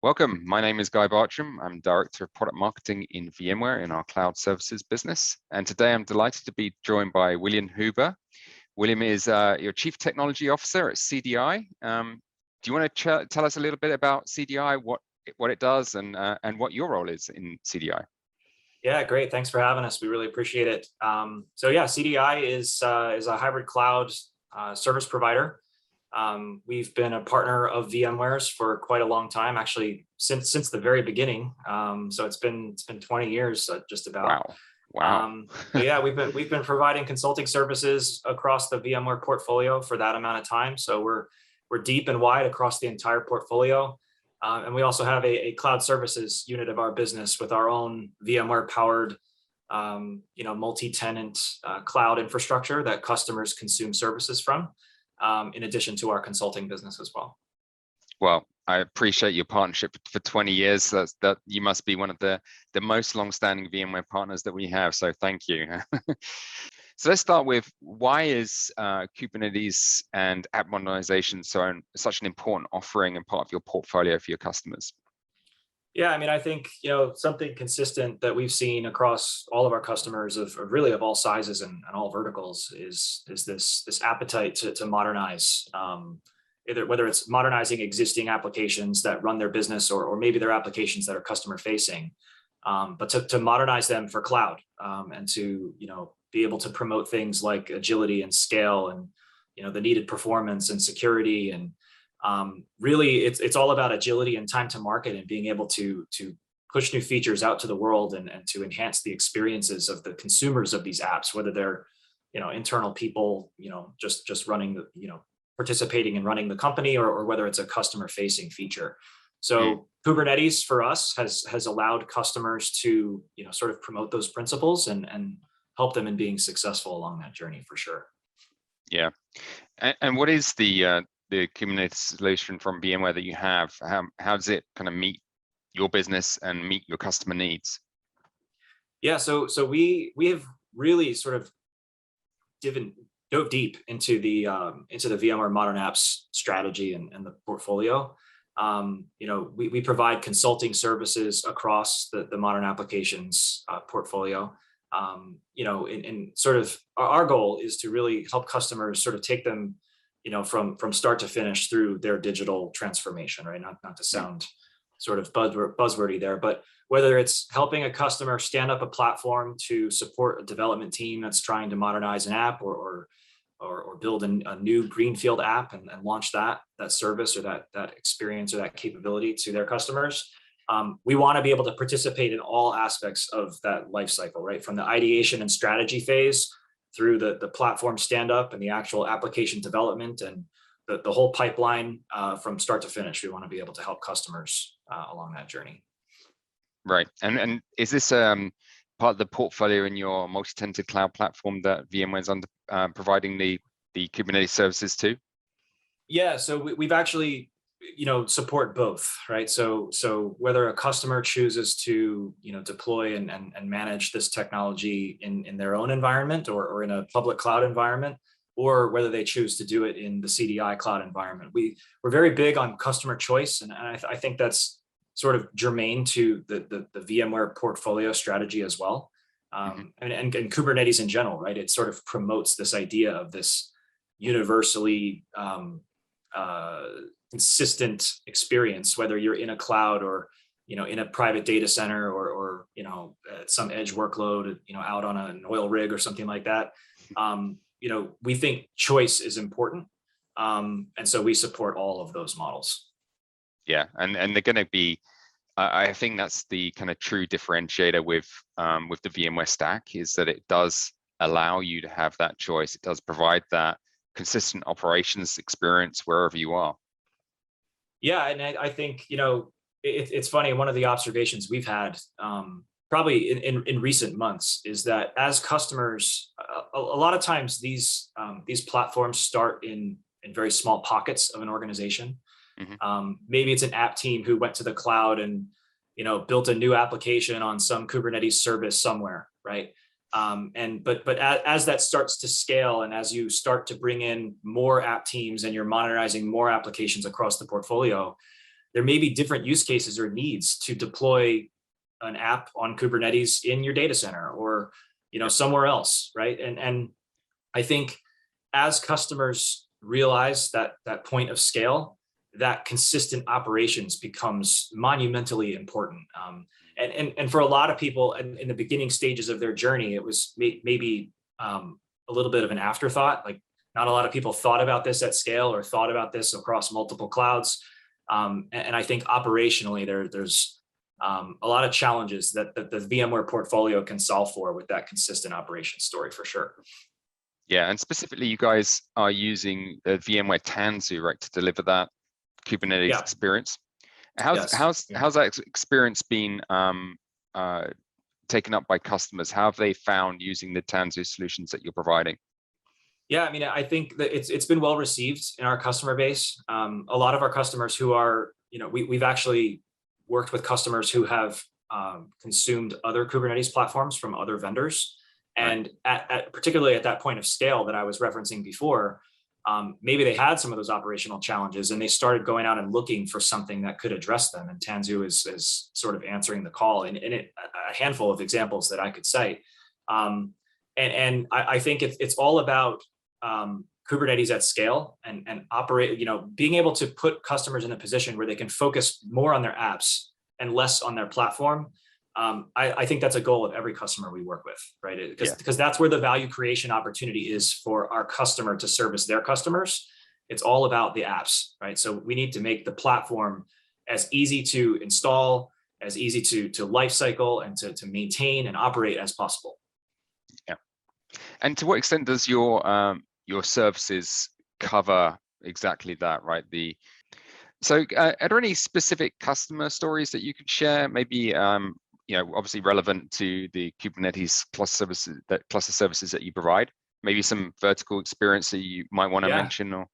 Welcome. My name is Guy Bartram. I'm Director of Product Marketing in VMware in our cloud services business. And today I'm delighted to be joined by William Huber. William is your Chief Technology Officer at CDI. Do you want to tell us a little bit about CDI, what it does, and what your role is in CDI? Yeah, great. Thanks for having us. We really appreciate it. CDI is a hybrid cloud service provider. We've been a partner of VMware's for quite a long time, actually since the very beginning. So it's been 20 years, just about. Wow. Yeah, we've been providing consulting services across the VMware portfolio for that amount of time. So we're deep and wide across the entire portfolio. And we also have a cloud services unit of our business with our own VMware powered, multi-tenant cloud infrastructure that customers consume services from, in addition to our consulting business as well. Well, I appreciate your partnership for 20 years. That you must be one of the most long-standing VMware partners that we have. So thank you. So let's start with, why is Kubernetes and App Modernization such an important offering and part of your portfolio for your customers? Yeah, I mean, I think, something consistent that we've seen across all of our customers of all sizes and all verticals is this appetite to modernize, whether it's modernizing existing applications that run their business or maybe their applications that are customer facing, but to modernize them for cloud, and to, be able to promote things like agility and scale and, the needed performance and security. And really, it's all about agility and time to market and being able to push new features out to the world and to enhance the experiences of the consumers of these apps, whether they're, internal people, just running participating and running the company, or whether it's a customer facing feature. So Kubernetes for us has allowed customers to, sort of promote those principles and help them in being successful along that journey, for sure. Yeah. And what is the Kubernetes solution from VMware that you have? How does it kind of meet your business and meet your customer needs? Yeah, so we have really sort of dove deep into the VMware Modern Apps strategy and the portfolio. We provide consulting services across the modern applications portfolio. And sort of our goal is to really help customers sort of take them, from start to finish through their digital transformation, right? Not to sound sort of buzzwordy there, but whether it's helping a customer stand up a platform to support a development team that's trying to modernize an app, or build a new greenfield app and launch that service or that experience or that capability to their customers. We want to be able to participate in all aspects of that life cycle, right? From the ideation and strategy phase through the platform stand up and the actual application development and the whole pipeline, from start to finish. We want to be able to help customers along that journey. Right. And is this part of the portfolio in your multi-tenanted cloud platform that VMware's under providing the Kubernetes services to? Yeah, so we've actually, support both, right? So whether a customer chooses to, deploy and manage this technology in their own environment or in a public cloud environment, or whether they choose to do it in the CDI cloud environment, we're very big on customer choice, and I think that's sort of germane to the VMware portfolio strategy as well. And Kubernetes in general, right? It sort of promotes this idea of this universally consistent experience, whether you're in a cloud or, in a private data center or some edge workload, out on an oil rig or something like that. We think choice is important. And so we support all of those models. Yeah, and they're going to be, I think that's the kind of true differentiator with the VMware stack, is that it does allow you to have that choice. It does provide that consistent operations experience wherever you are. Yeah, and I think, it's funny, one of the observations we've had probably in recent months is that as customers, a lot of times these platforms start in very small pockets of an organization. Maybe it's an app team who went to the cloud and, built a new application on some Kubernetes service somewhere, right? But as that starts to scale and as you start to bring in more app teams and you're modernizing more applications across the portfolio, there may be different use cases or needs to deploy an app on Kubernetes in your data center or, somewhere else, right? And I think as customers realize that point of scale, that consistent operations becomes monumentally important. And for a lot of people in the beginning stages of their journey, it was maybe a little bit of an afterthought. Like, not a lot of people thought about this at scale or thought about this across multiple clouds. And I think operationally, there's a lot of challenges that the VMware portfolio can solve for with that consistent operation story, for sure. Yeah, and specifically, you guys are using the VMware Tanzu, right, to deliver that Kubernetes experience. How's that experience been taken up by customers? How have they found using the Tanzu solutions that you're providing? Yeah, I mean, I think that it's been well received in our customer base. A lot of our customers who are, we've actually worked with customers who have consumed other Kubernetes platforms from other vendors. And particularly at that point of scale that I was referencing before, maybe they had some of those operational challenges and they started going out and looking for something that could address them. And Tanzu is sort of answering the call in a handful of examples that I could cite. And I think it's all about Kubernetes at scale and operate, being able to put customers in a position where they can focus more on their apps and less on their platform. I think that's a goal of every customer we work with, right? Because that's where the value creation opportunity is for our customer to service their customers. It's all about the apps, right? So we need to make the platform as easy to install, as easy to life cycle and to maintain and operate as possible. Yeah. And to what extent does your services cover exactly that, right? So are there any specific customer stories that you could share? Maybe obviously relevant to the Kubernetes cluster services that you provide. Maybe some vertical experience that you might want to mention, or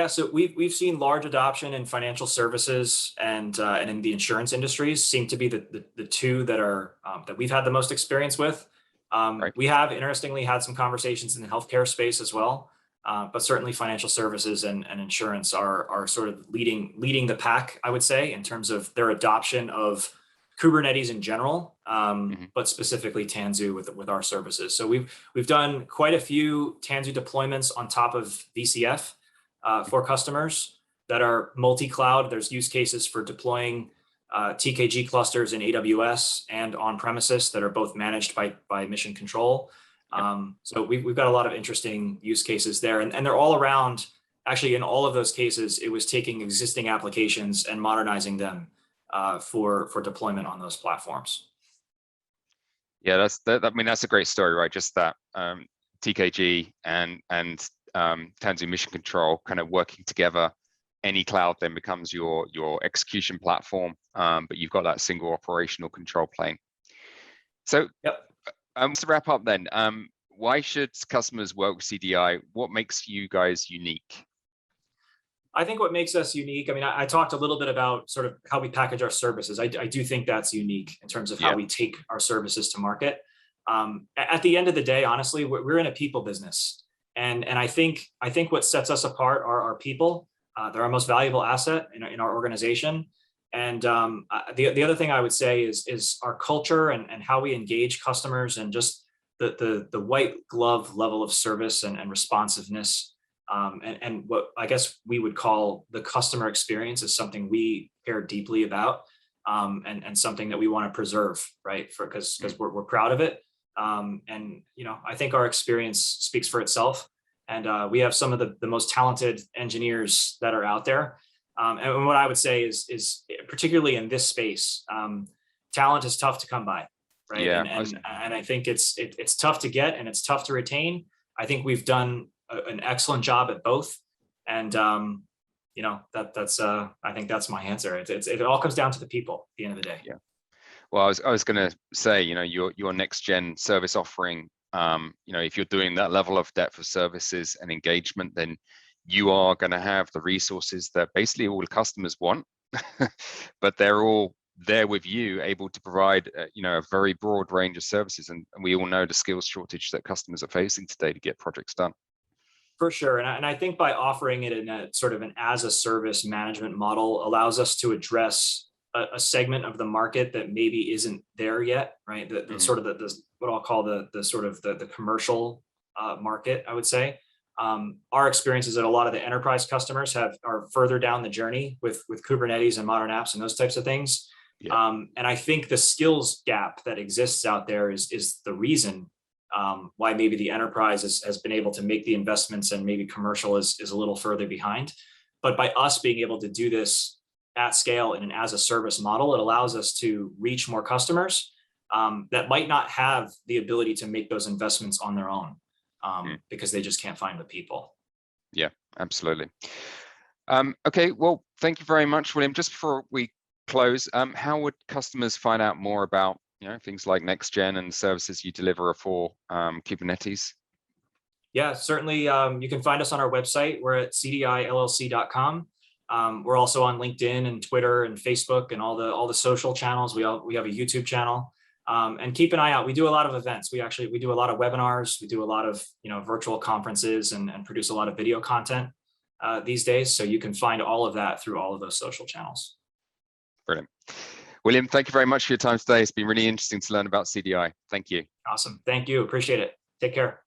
So we've seen large adoption in financial services and in the insurance industries seem to be the two that are that we've had the most experience with. We have interestingly had some conversations in the healthcare space as well, but certainly financial services and insurance are sort of leading the pack, I would say, in terms of their adoption of Kubernetes in general, but specifically Tanzu with our services. So we've done quite a few Tanzu deployments on top of VCF for customers that are multi-cloud. There's use cases for deploying TKG clusters in AWS and on premises that are both managed by Mission Control. So we've got a lot of interesting use cases there, and they're all around. Actually, in all of those cases, it was taking existing applications and modernizing them for deployment on those platforms. Yeah, that's a great story, right? Just that TKG and Tanzu Mission Control kind of working together. Any cloud then becomes your execution platform, but you've got that single operational control plane. So to wrap up then, why should customers work with CDI? What makes you guys unique? I think what makes us unique, I mean, I talked a little bit about sort of how we package our services. I do think that's unique in terms of how we take our services to market. At the end of the day, honestly, we're in a people business. And I think what sets us apart are our people. They're our most valuable asset in our organization. And the other thing I would say is our culture and how we engage customers and just the white glove level of service and responsiveness. And what I guess we would call the customer experience is something we care deeply about, and something that we want to preserve, right? Because we're proud of it. And I think our experience speaks for itself. And we have some of the most talented engineers that are out there. And what I would say is particularly in this space, talent is tough to come by, right? Yeah, and I think it's tough to get and it's tough to retain. I think we've done an excellent job at both, and that's I think that's my answer. It all comes down to the people at the end of the day. Yeah. Well, I was going to say, your next gen service offering, if you're doing that level of depth of services and engagement, then you are going to have the resources that basically all the customers want, but they're all there with you, able to provide a very broad range of services. And we all know the skills shortage that customers are facing today to get projects done. For sure. And I think by offering it in a sort of an as a service management model allows us to address a segment of the market that maybe isn't there yet, right? The sort of the what I'll call the sort of the commercial market, I would say. Our experience is that a lot of the enterprise customers are further down the journey with Kubernetes and modern apps and those types of things. Yeah. And I think the skills gap that exists out there is the reason why maybe the enterprise has been able to make the investments and maybe commercial is a little further behind. But by us being able to do this at scale in an as a service model, it allows us to reach more customers that might not have the ability to make those investments on their own because they just can't find the people. Yeah, absolutely. Okay, well, thank you very much, William. Just before we close, how would customers find out more about things like next gen and services you deliver for Kubernetes? Yeah, certainly. You can find us on our website. We're at cdillc.com. We're also on LinkedIn and Twitter and Facebook and all the social channels. We have a YouTube channel. And keep an eye out. We do a lot of events. We do a lot of webinars. We do a lot of virtual conferences and produce a lot of video content these days. So you can find all of that through all of those social channels. Brilliant. William, thank you very much for your time today. It's been really interesting to learn about CDI. Thank you. Awesome. Thank you. Appreciate it. Take care.